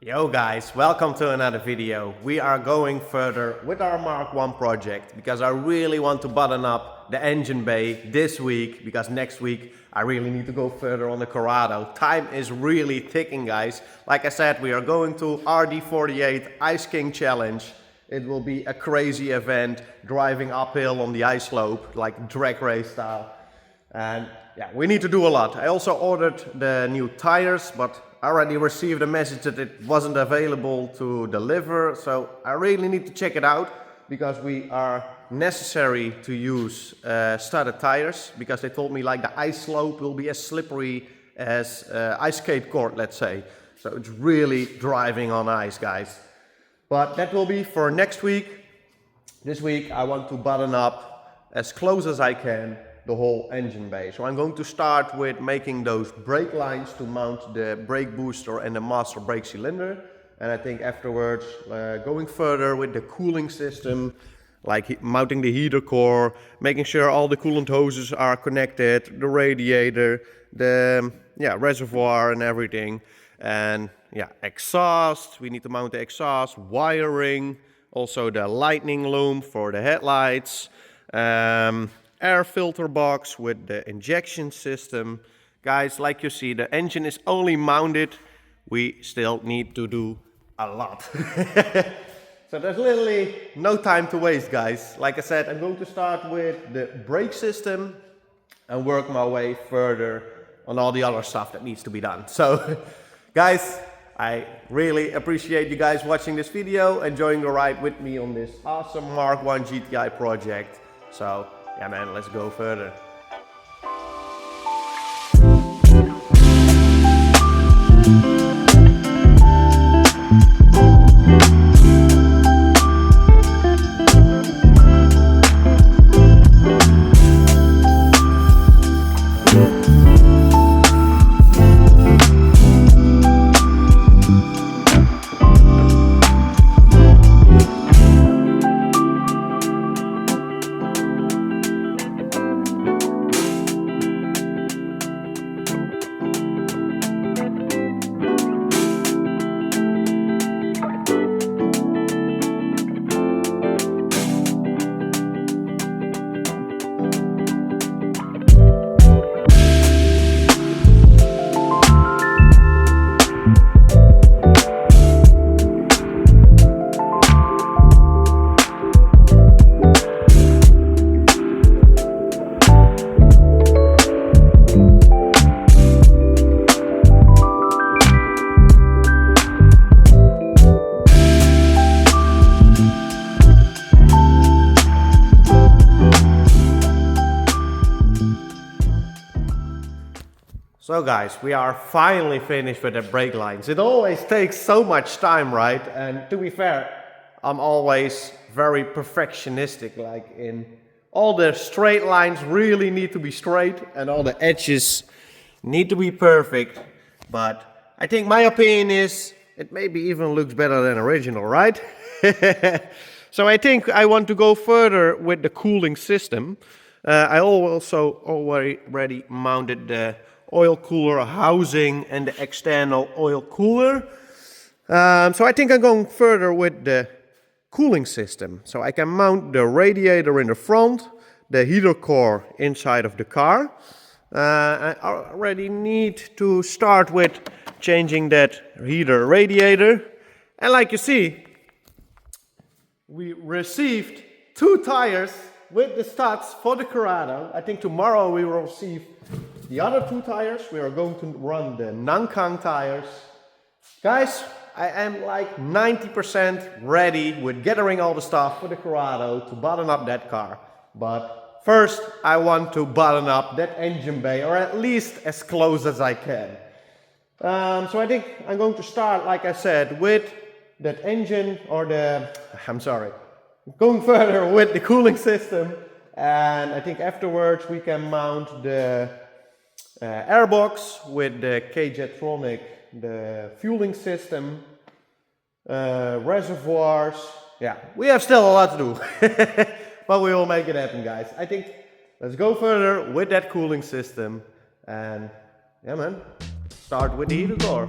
Yo guys, welcome to another video. We are going further with our Mark 1 project because I really want to button up the engine bay this week, because next week I really need to go further on the Corrado. Time is really ticking, guys. Like I said, we are going to RD48 Ice King Challenge. It will be a crazy event, driving uphill on the ice slope like drag race style. And yeah, we need to do a lot. I also ordered the new tires, but I already received a message that it wasn't available to deliver, so I really need to check it out, because we are necessary to use studded tires, because they told me like the ice slope will be as slippery as ice skate court, let's say. So it's really driving on ice, guys. But that will be for next week. This week I want to button up as close as I can the whole engine bay. So I'm going to start with making those brake lines to mount the brake booster and the master brake cylinder. And I think afterwards going further with the cooling system, like mounting the heater core, making sure all the coolant hoses are connected, the radiator, the reservoir and everything. And yeah, exhaust, we need to mount the exhaust, wiring, also the lightning loom for the headlights, air filter box with the injection system. Guys, like you see, the engine is only mounted. We still need to do a lot. So there's literally no time to waste, guys. Like I said, I'm going to start with the brake system and work my way further on all the other stuff that needs to be done. So guys, I really appreciate you guys watching this video, enjoying the ride with me on this awesome Mark 1 GTI project. So yeah man, let's go further. So guys, we are finally finished with the brake lines. It always takes so much time, right? And to be fair, I'm always very perfectionistic, like in all the straight lines really need to be straight and all the edges need to be perfect. But I think my opinion is it maybe even looks better than original, right? So I think I want to go further with the cooling system. I also already mounted the oil cooler housing and the external oil cooler. So I think I'm going further with the cooling system. So I can mount the radiator in the front, the heater core inside of the car. I already need to start with changing that heater radiator. And like you see, we received 2 tires with the studs for the Corrado. I think tomorrow we will receive the other 2 tires. We are going to run the Nankang tires. Guys, I am like 90% ready with gathering all the stuff for the Corrado to button up that car. But first, I want to button up that engine bay, or at least as close as I can. So I think I'm going to start, like I said, with that engine, or going further with the cooling system. And I think afterwards we can mount the airbox with the K-Jetronic, the fueling system, reservoirs. Yeah, we have still a lot to do, but we will make it happen, guys. I think let's go further with that cooling system, and yeah man, start with the heater core.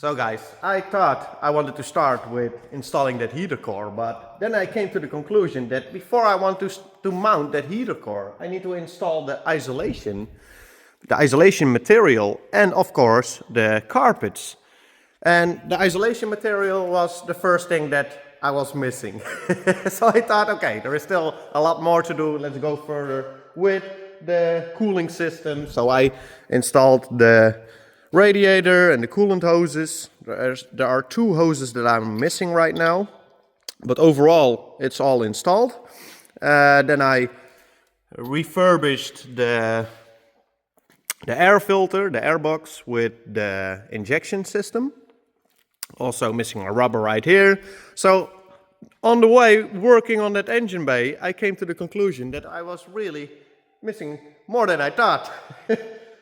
So guys, I thought I wanted to start with installing that heater core, but then I came to the conclusion that before I want to mount that heater core, I need to install the isolation material, and of course the carpets. And the isolation material was the first thing that I was missing. So I thought, okay, there is still a lot more to do. Let's go further with the cooling system. So I installed the radiator and the coolant hoses. There are two hoses that I'm missing right now, but overall it's all installed. Then I refurbished the air filter, the air box with the injection system. Also missing a rubber right here. So on the way working on that engine bay, I came to the conclusion that I was really missing more than I thought.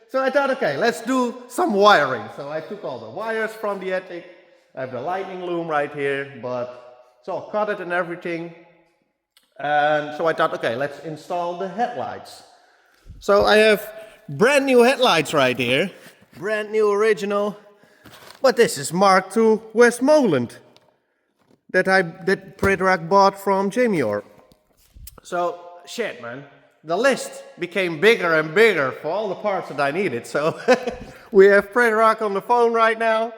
So I thought, okay, let's do some wiring. So I took all the wires from the attic. I have the lightning loom right here, but it's all cut and everything. And so I thought, okay, let's install the headlights. So I have brand new headlights right here. Brand new original. But this is Mark II Westmoreland that Predrag bought from Jamie. So shit, man. The list became bigger and bigger for all the parts that I needed. So we have Predrag on the phone right now.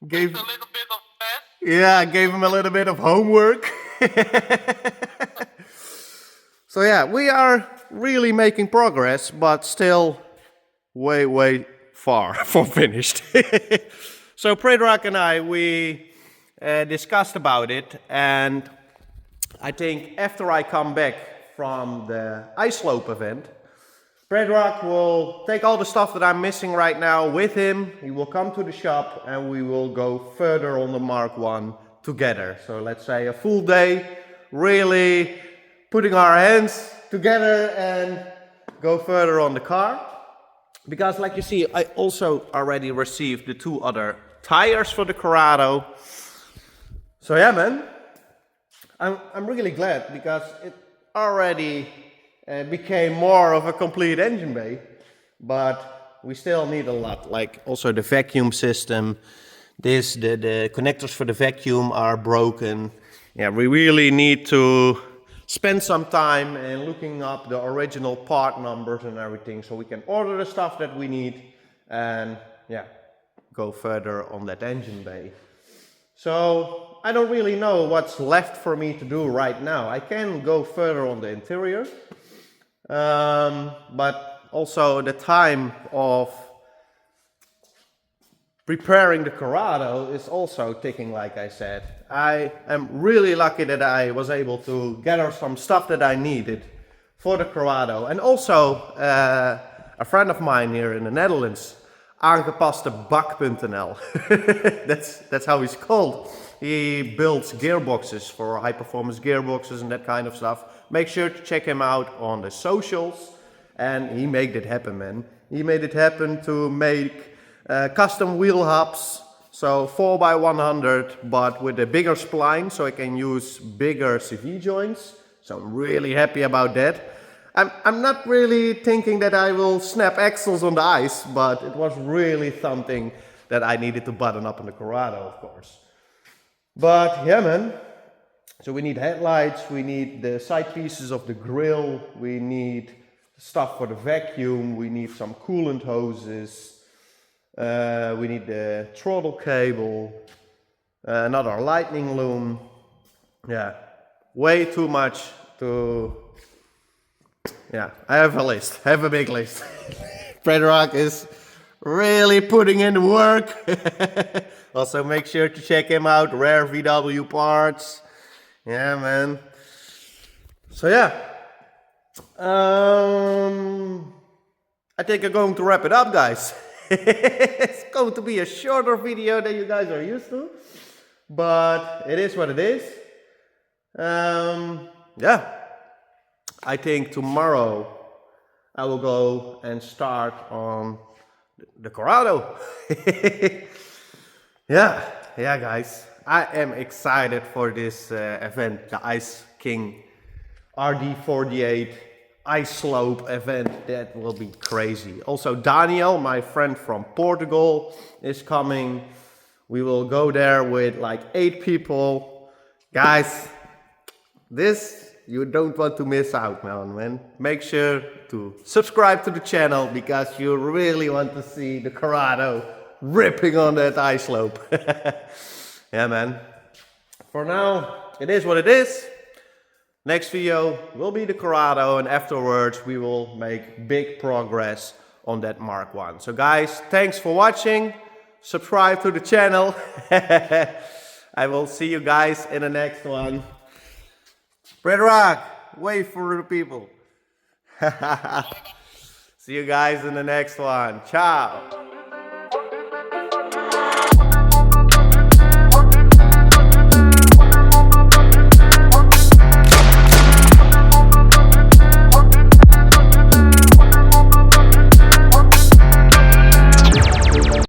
Gave a little bit of that. Yeah, gave him a little bit of homework. So yeah, we are really making progress, but still way far from finished. So Predrag and I, we discussed about it, and I think after I come back from the ice slope event, Predrag will take all the stuff that I'm missing right now with him. He will come to the shop and we will go further on the Mark I together. So let's say a full day, really putting our hands together and go further on the car. Because like you see, I also already received the two other tires for the Corrado. So yeah, man, I'm really glad because it already became more of a complete engine bay, but we still need a lot, like also the vacuum system. The connectors for the vacuum are broken. Yeah, we really need to spend some time in looking up the original part numbers and everything so we can order the stuff that we need and yeah, go further on that engine bay. So I don't really know what's left for me to do right now. I can go further on the interior, but also the time of preparing the Corrado is also ticking, like I said. I am really lucky that I was able to gather some stuff that I needed for the Corrado. And also a friend of mine here in the Netherlands, aangepaste bak.nl. That's how he's called. He builds gearboxes for high performance gearboxes and that kind of stuff. Make sure to check him out on the socials. And he made it happen, man. He made it happen to make custom wheel hubs. So 4x100, but with a bigger spline, so I can use bigger CV joints. So I'm really happy about that. I'm not really thinking that I will snap axles on the ice, but it was really something that I needed to button up in the Corrado, of course. But yeah, man. So we need headlights, we need the side pieces of the grille, we need stuff for the vacuum, we need some coolant hoses, we need the throttle cable, another lightning loom. Yeah, way too much to... Yeah, I have a list, I have a big list. Predrag is really putting in the work. Also make sure to check him out, RareVWparts. Yeah, man. So yeah, I think I'm going to wrap it up, guys. It's going to be a shorter video than you guys are used to, but it is what it is. Yeah. I think tomorrow I will go and start on the Corrado. Yeah, guys, I am excited for this event, the Ice King RD48 Ice Slope event. That will be crazy. Also Daniel, my friend from Portugal, is coming. We will go there with like 8 people. Guys, this you don't want to miss out, man. Make sure to subscribe to the channel because you really want to see the Corrado ripping on that ice slope. Yeah, man. For now, it is what it is. Next video will be the Corrado, and afterwards we will make big progress on that Mark 1. So guys, thanks for watching. Subscribe to the channel. I will see you guys in the next one. Predrag, wait for the people. See you guys in the next one. Ciao.